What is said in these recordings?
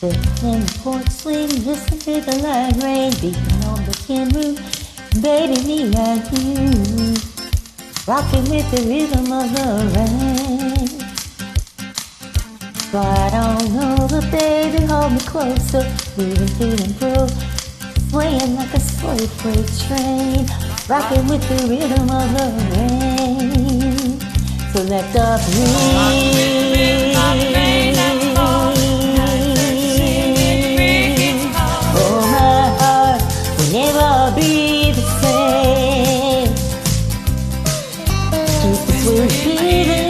Sitting in the porch swing, listen to the light rain beating on the tin roof. Baby, me and you, rocking with the rhythm of the rain. But I don't know, but baby, hold me closer, moving to and fro, swaying like a slow freight train, rocking with the rhythm of the rain. So let the breeze, oh my heart will never be the same. Keep the sweet feeling,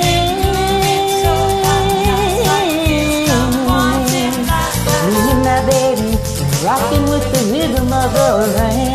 me and my baby, rocking with the rhythm of the rain.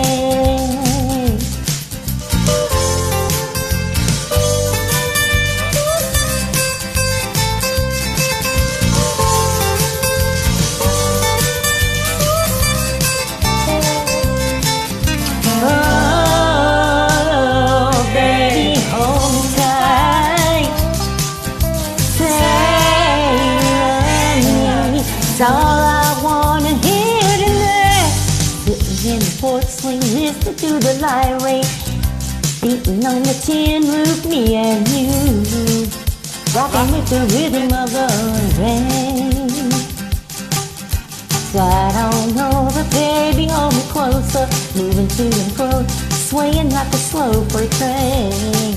That's all I wanna hear tonight. Sitting in the porch swing, listening to the light rain beating on the tin roof, me and you, rocking with the rhythm of the rain. So I don't know, but baby, hold me closer, moving to and fro, swaying like a slow freight train,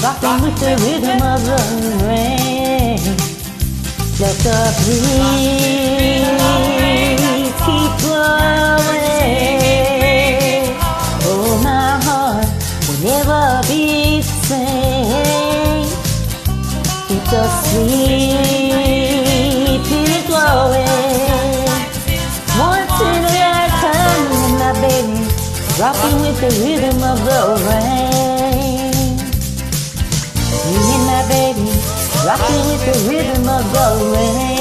rocking with the rhythm of the rain. Let the breeze keep blowing. Oh, my heart will never be the same. Keep the sweet feeling flowing. Once in a lifetime, me and my baby, rocking with the rhythm of the rain. Me and my baby, rocking with the rhythm of the rain.